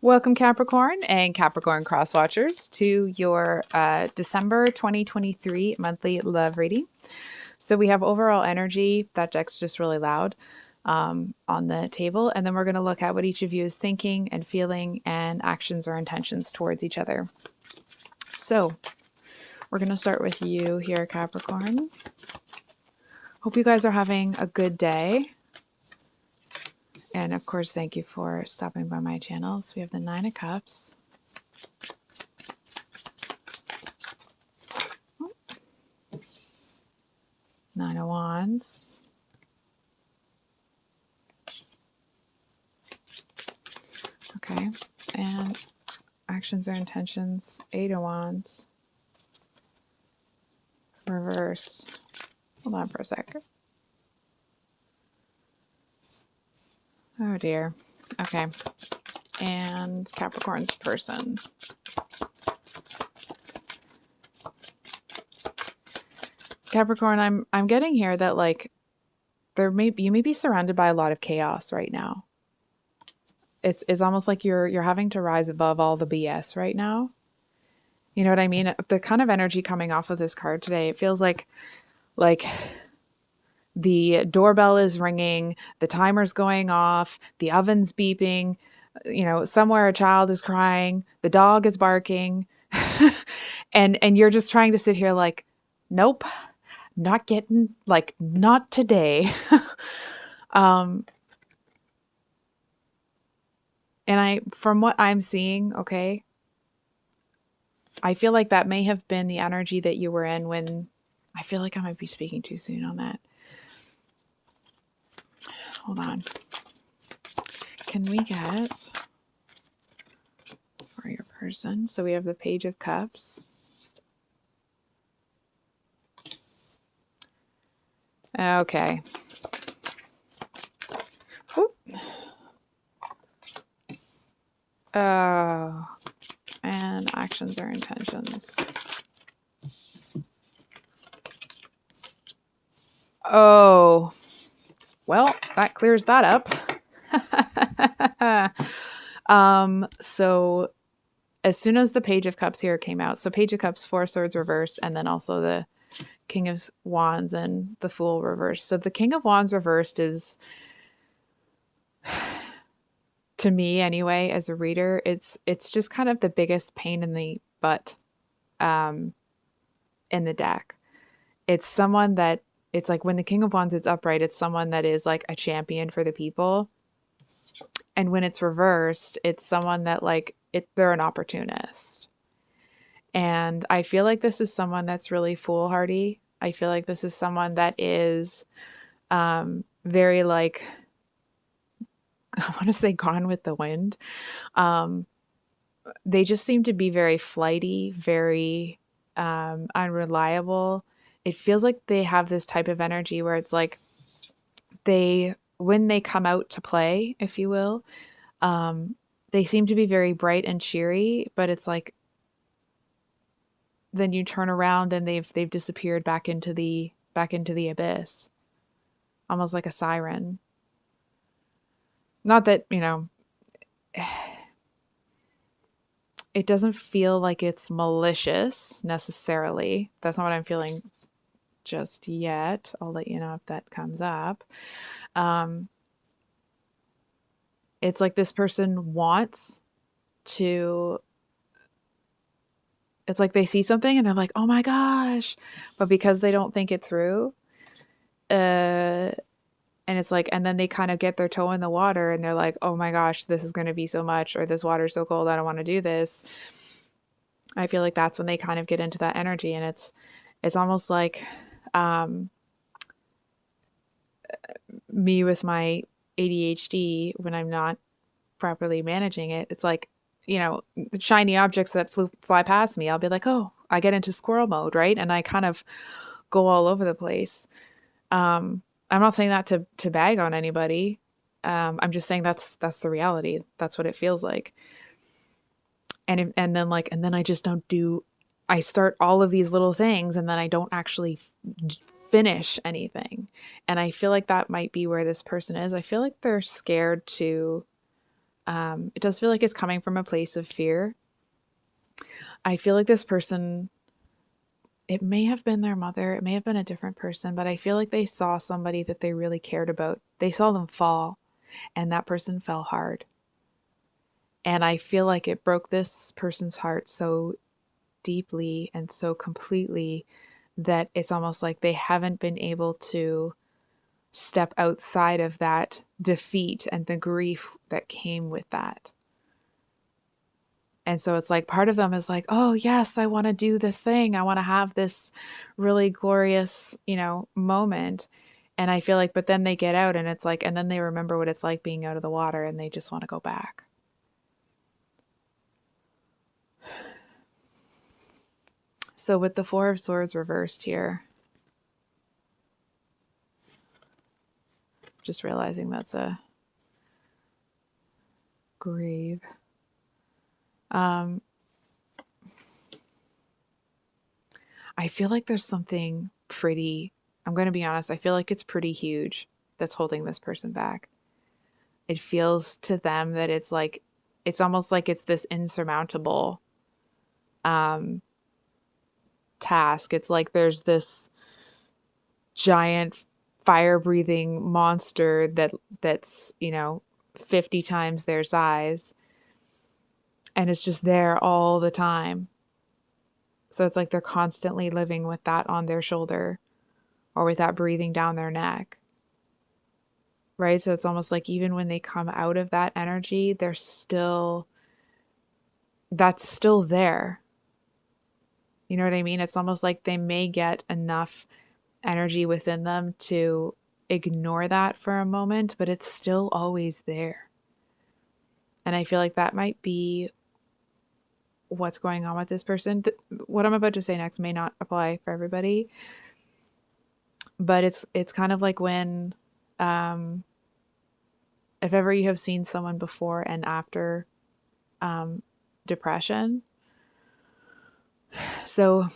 Welcome, Capricorn and Capricorn cross watchers, to your December 2023 monthly love reading. So we have overall energy. That deck's just really loud on the table. And then we're going to look at what each of you is thinking and feeling and actions or intentions towards each other. So we're going to start with you here, Capricorn. Hope you guys are having a good day. And of course, thank you for stopping by my channel. So we have the Nine of Cups. Nine of Wands. Okay. And actions or intentions. Eight of Wands. Reversed. Hold on for a second. Oh dear. Okay. And Capricorn's person. Capricorn, I'm getting here that like you may be surrounded by a lot of chaos right now. It's almost like you're having to rise above all the BS right now. You know what I mean? The kind of energy coming off of this card today, it feels like the doorbell is ringing, the timer's going off, the oven's beeping, you know, somewhere a child is crying, the dog is barking, and you're just trying to sit here like, nope, not today. And from what I'm seeing, okay, I feel like that may have been the energy that you were in when, I feel like I might be speaking too soon on that. Hold on. Can we get for your person? So we have the Page of Cups. Okay. Oop. Oh. And actions or intentions. Oh. Well, that clears that up. So as soon as the Page of Cups here came out, so Page of Cups, Four Swords reversed, and then also the King of Wands and the Fool reversed. So the King of Wands reversed is, to me anyway, as a reader, it's just kind of the biggest pain in the butt in the deck. It's someone that, it's like when the King of Wands is upright, it's someone that is like a champion for the people. And when it's reversed, it's someone that they're an opportunist. And I feel like this is someone that's really foolhardy. I feel like this is someone that is very like, I want to say gone with the wind. They just seem to be very flighty, very unreliable. It feels like they have this type of energy where it's like when they come out to play, if you will, they seem to be very bright and cheery, but it's like then you turn around and they've disappeared back into the abyss, almost like a siren. Not that, you know, it doesn't feel like it's malicious necessarily. That's not what I'm feeling just yet. I'll let you know if that comes up. It's like this person wants to, it's like they see something and they're like, oh my gosh, but because they don't think it through, and it's like, and then they kind of get their toe in the water and they're like, oh my gosh, this is going to be so much, or this water's so cold, I don't want to do this. I feel like that's when they kind of get into that energy. And it's almost like me with my ADHD, when I'm not properly managing it, it's like, you know, the shiny objects that fly past me, I'll be like, oh, I get into squirrel mode, right? And I kind of go all over the place. I'm not saying that to bag on anybody. I'm just saying that's the reality. That's what it feels like. And then I just don't do, I start all of these little things and then I don't actually finish anything. And I feel like that might be where this person is. I feel like they're scared to It does feel like it's coming from a place of fear. I feel like this person, it may have been their mother, it may have been a different person, but I feel like they saw somebody that they really cared about. They saw them fall, and that person fell hard. And I feel like it broke this person's heart so deeply and so completely that it's almost like they haven't been able to step outside of that defeat and the grief that came with that. And so it's like part of them is like, oh, yes, I want to do this thing. I want to have this really glorious, moment. And I feel like, but then they get out and it's like, and then they remember what it's like being out of the water and they just want to go back. So with the Four of Swords reversed here, just realizing that's a grave. I feel like there's something pretty, I'm going to be honest, I feel like it's pretty huge that's holding this person back. It feels to them that it's like, it's almost like it's this insurmountable task. It's like there's this giant fire breathing monster that's 50 times their size, and it's just there all the time. So it's like they're constantly living with that on their shoulder or with that breathing down their neck. Right? So it's almost like even when they come out of that energy, that's still there. You know what I mean? It's almost like they may get enough energy within them to ignore that for a moment, but it's still always there. And I feel like that might be what's going on with this person. What I'm about to say next may not apply for everybody, but it's kind of like when if ever you have seen someone before and after depression. So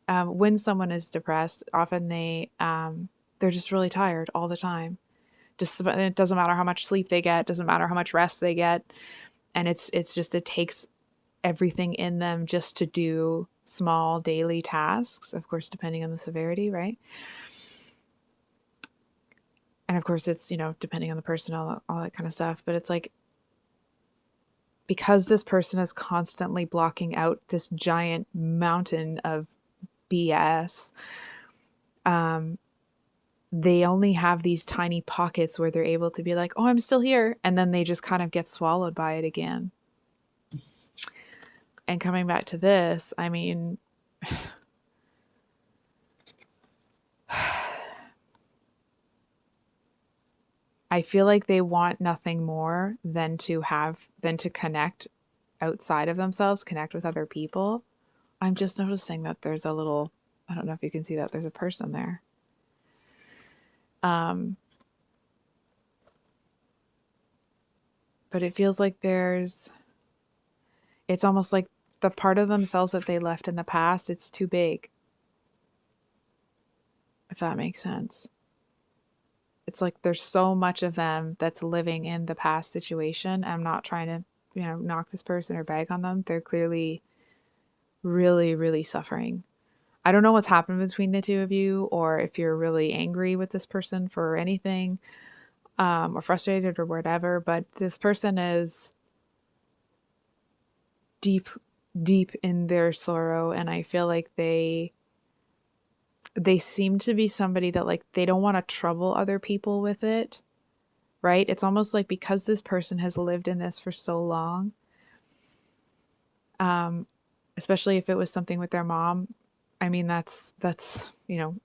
when someone is depressed, often they're just really tired all the time. Just, it doesn't matter how much sleep they get, doesn't matter how much rest they get, and it's just, it takes everything in them just to do small daily tasks, of course depending on the severity, right? And of course it's depending on the person, all that kind of stuff. But it's like, because this person is constantly blocking out this giant mountain of BS, they only have these tiny pockets where they're able to be like, oh, I'm still here. And then they just kind of get swallowed by it again. And coming back to this, I mean, I feel like they want nothing more than to connect outside of themselves, connect with other people. I'm just noticing that there's a little, I don't know if you can see that, there's a person there. But it feels like it's almost like the part of themselves that they left in the past, it's too big. If that makes sense. It's like there's so much of them that's living in the past situation. I'm not trying to, knock this person or bag on them. They're clearly really, really suffering. I don't know what's happened between the two of you, or if you're really angry with this person for anything, or frustrated or whatever, but this person is deep, deep in their sorrow. And I feel like they seem to be somebody that, like, they don't want to trouble other people with it, right? It's almost like because this person has lived in this for so long, especially if it was something with their mom. I mean, that's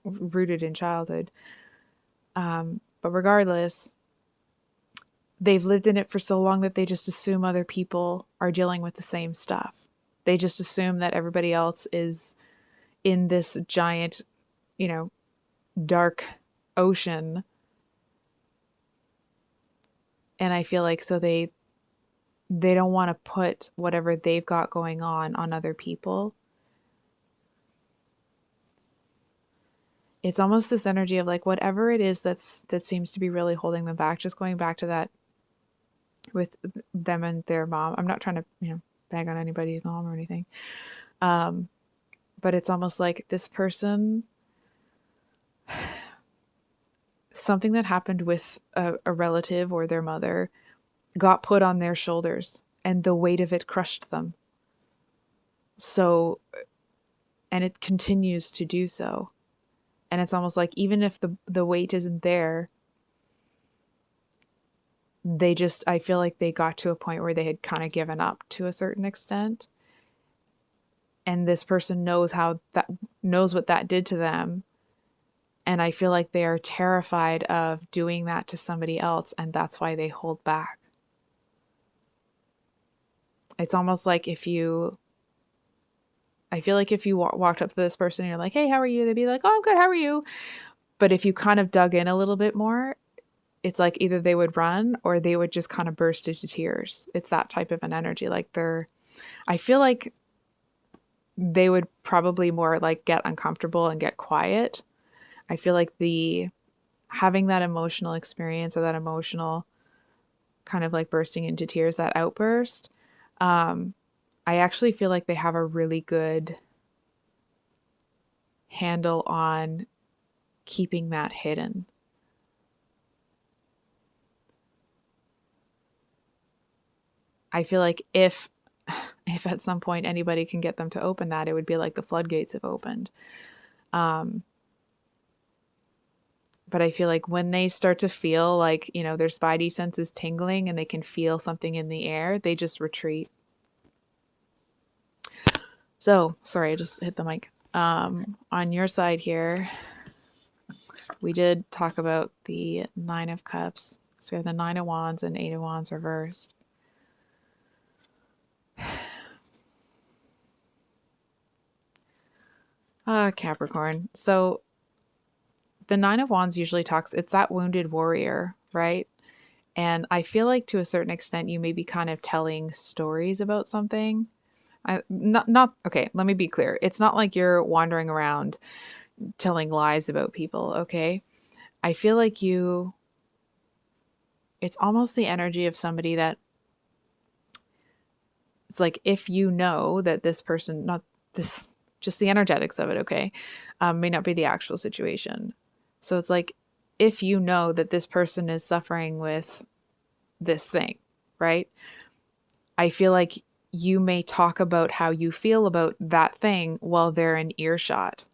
rooted in childhood. But regardless, they've lived in it for so long that they just assume other people are dealing with the same stuff. They just assume that everybody else is in this giant, dark ocean. And I feel like so they don't want to put whatever they've got going on other people. It's almost this energy of like whatever it is that seems to be really holding them back, just going back to that with them and their mom. I'm not trying to, bag on anybody's mom or anything. Um, but it's almost like this person, something that happened with a relative or their mother got put on their shoulders and the weight of it crushed them. So, and it continues to do so. And it's almost like even if the weight isn't there, I feel like they got to a point where they had kind of given up to a certain extent. And this person knows what that did to them. And I feel like they are terrified of doing that to somebody else. And that's why they hold back. It's almost like I feel like if you walked up to this person and you're like, hey, how are you? They'd be like, oh, I'm good. How are you? But if you kind of dug in a little bit more, it's like either they would run or they would just kind of burst into tears. It's that type of an energy. I feel like they would probably more like get uncomfortable and get quiet. I feel like having that emotional experience or that emotional kind of like bursting into tears, that outburst, I actually feel like they have a really good handle on keeping that hidden. I feel like if at some point anybody can get them to open that, it would be like the floodgates have opened. But I feel like when they start to feel like, their spidey sense is tingling and they can feel something in the air, they just retreat. So, sorry, I just hit the mic. On your side here, we did talk about the Nine of Cups. So we have the Nine of Wands and Eight of Wands reversed. Capricorn. So the Nine of Wands usually it's that wounded warrior, right? And I feel like to a certain extent, you may be kind of telling stories about something. Okay, let me be clear. It's not like you're wandering around telling lies about people, okay? I feel like it's almost the energy of somebody that it's like, if you know that this person, not this, just the energetics of it, okay, may not be the actual situation. So it's like, if you know that this person is suffering with this thing, right? I feel like you may talk about how you feel about that thing while they're in earshot,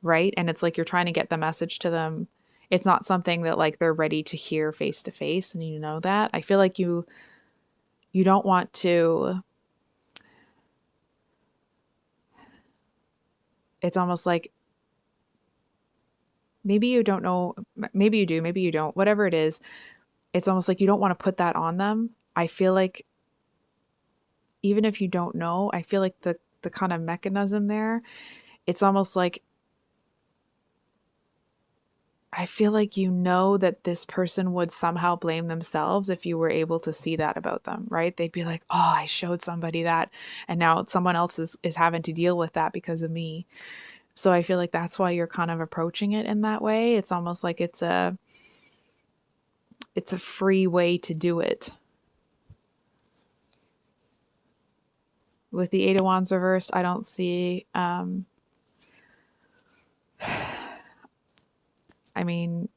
right? And it's like you're trying to get the message to them. It's not something that like they're ready to hear face to face, and you know that. I feel like you don't want to. It's almost like maybe you don't know, maybe you do, maybe you don't, whatever it is. It's almost like you don't want to put that on them. I feel like even if you don't know, I feel like the kind of mechanism there, it's almost like I feel like you know that this person would somehow blame themselves if you were able to see that about them, right? They'd be like, oh, I showed somebody that, and now someone else is having to deal with that because of me. So I feel like that's why you're kind of approaching it in that way. It's almost like it's a free way to do it. With the Eight of Wands reversed, I don't see, I mean,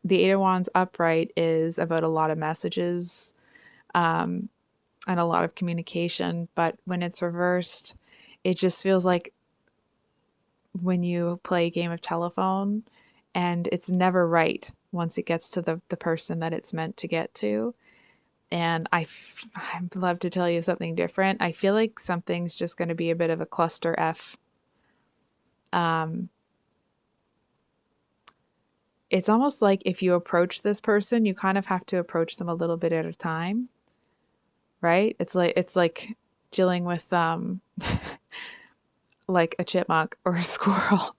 the Eight of Wands upright is about a lot of messages and a lot of communication. But when it's reversed, it just feels like when you play a game of telephone and it's never right once it gets to the person that it's meant to get to. And I'd love to tell you something different. I feel like something's just going to be a bit of a cluster F. It's almost like if you approach this person, you kind of have to approach them a little bit at a time, right? It's like dealing with like a chipmunk or a squirrel.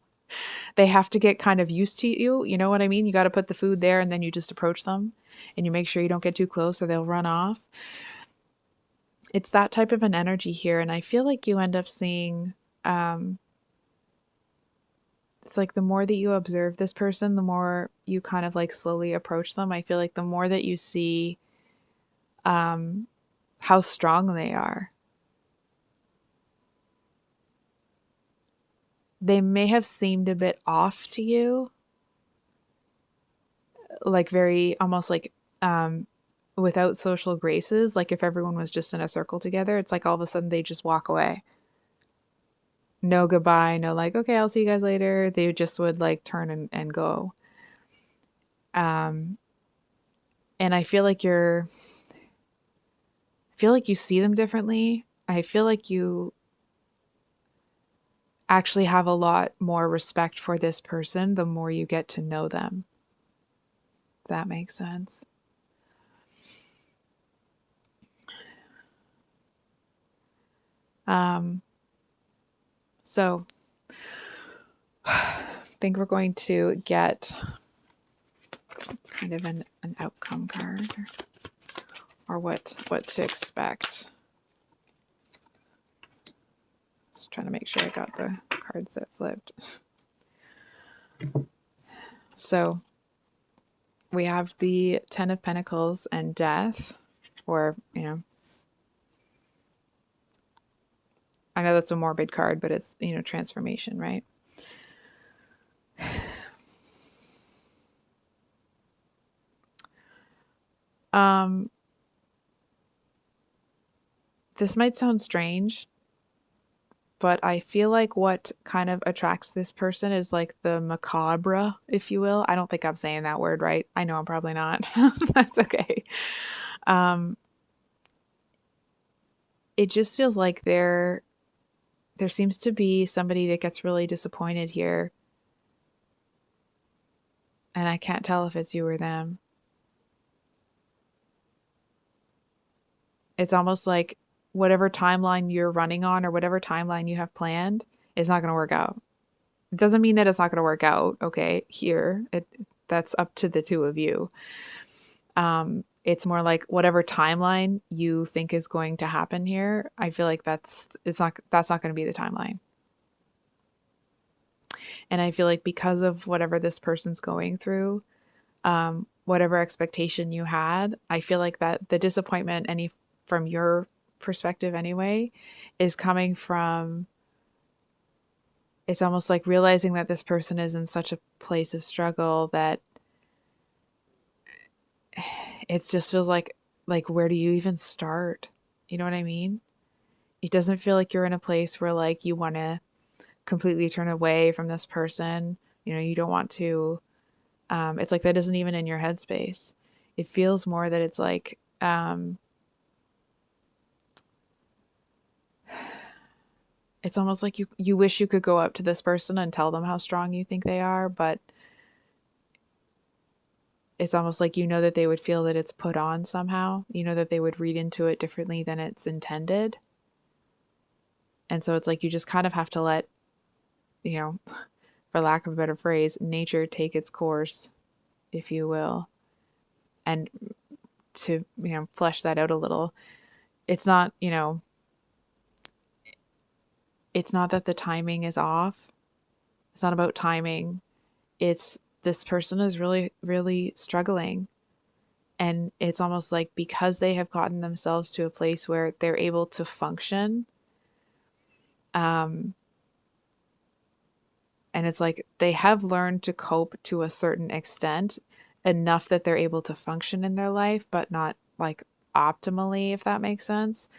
They have to get kind of used to you. You know what I mean? You got to put the food there and then you just approach them and you make sure you don't get too close or they'll run off. It's that type of an energy here. And I feel like you end up seeing, it's like the more that you observe this person, the more you kind of like slowly approach them. I feel like the more that you see how strong they are. They may have seemed a bit off to you, like very almost like without social graces. Like if everyone was just in a circle together, it's like all of a sudden they just walk away. No goodbye, no like, okay, I'll see you guys later. They just would like turn and go. Um, and I feel like you see them differently. I feel like you actually have a lot more respect for this person the more you get to know them. If that makes sense. So I think we're going to get kind of an outcome card or what to expect. Just trying to make sure I got the cards that flipped. So we have the Ten of Pentacles and Death, or, you know, I know that's a morbid card, but it's, you know, transformation, right? This might sound strange, but I feel like what kind of attracts this person is like the macabre, if you will. I don't think I'm saying that word right. I know I'm probably not. That's okay. It just feels like there seems to be somebody that gets really disappointed here. And I can't tell if it's you or them. It's almost like whatever timeline you're running on or whatever timeline you have planned is not going to work out. It doesn't mean that it's not going to work out, okay? Here, that's up to the two of you. It's more like whatever timeline you think is going to happen here, I feel like that's not going to be the timeline. And I feel like because of whatever this person's going through, whatever expectation you had, I feel like that the disappointment, from your perspective anyway, is coming from, it's almost like realizing that this person is in such a place of struggle that it just feels like where do you even start? You know what I mean? It doesn't feel like you're in a place where like you want to completely turn away from this person. You know, you don't want to, it's like that isn't even in your headspace. It feels more that it's like, it's almost like you wish you could go up to this person and tell them how strong you think they are, but it's almost like you know that they would feel that it's put on somehow. You know that they would read into it differently than it's intended. And so it's like you just kind of have to let, you know, for lack of a better phrase, nature take its course, if you will. And to, you know, flesh that out a little, it's not, you know, it's not that the timing is off. It's not about timing. It's this person is really, really struggling. And it's almost like because they have gotten themselves to a place where they're able to function, and it's like they have learned to cope to a certain extent, enough that they're able to function in their life, but not like optimally, if that makes sense.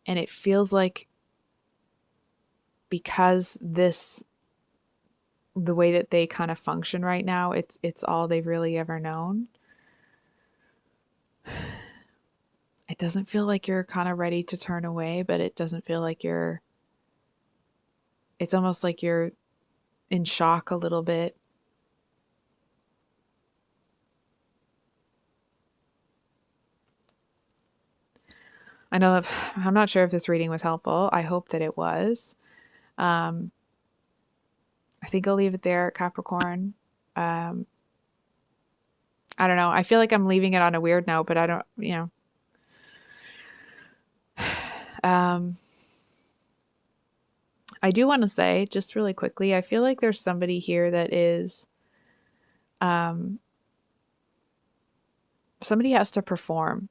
And it feels like because the way that they kind of function right now, it's all they've really ever known. It doesn't feel like you're kind of ready to turn away, but it doesn't feel like it's almost like you're in shock a little bit. I know that I'm not sure if this reading was helpful. I hope that it was. I think I'll leave it there, Capricorn. I don't know. I feel like I'm leaving it on a weird note, but I don't, you know. I do want to say, just really quickly, I feel like there's somebody here that is, somebody has to perform.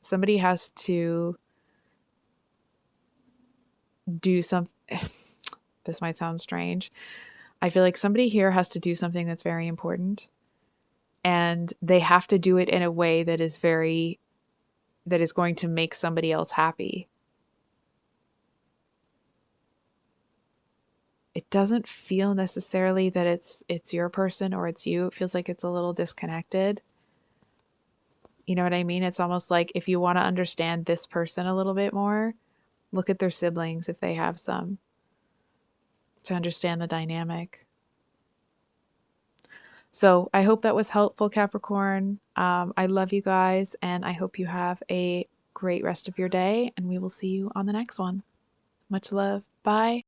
Somebody has to do some this might sound strange. I feel like somebody here has to do something that's very important, and they have to do it in a way that is going to make somebody else happy. It doesn't feel necessarily that it's your person or it's you. It feels like it's a little disconnected. You know what I mean? It's almost like if you want to understand this person a little bit more, look at their siblings if they have some, to understand the dynamic. So I hope that was helpful, Capricorn. I love you guys, and I hope you have a great rest of your day, and we will see you on the next one. Much love. Bye.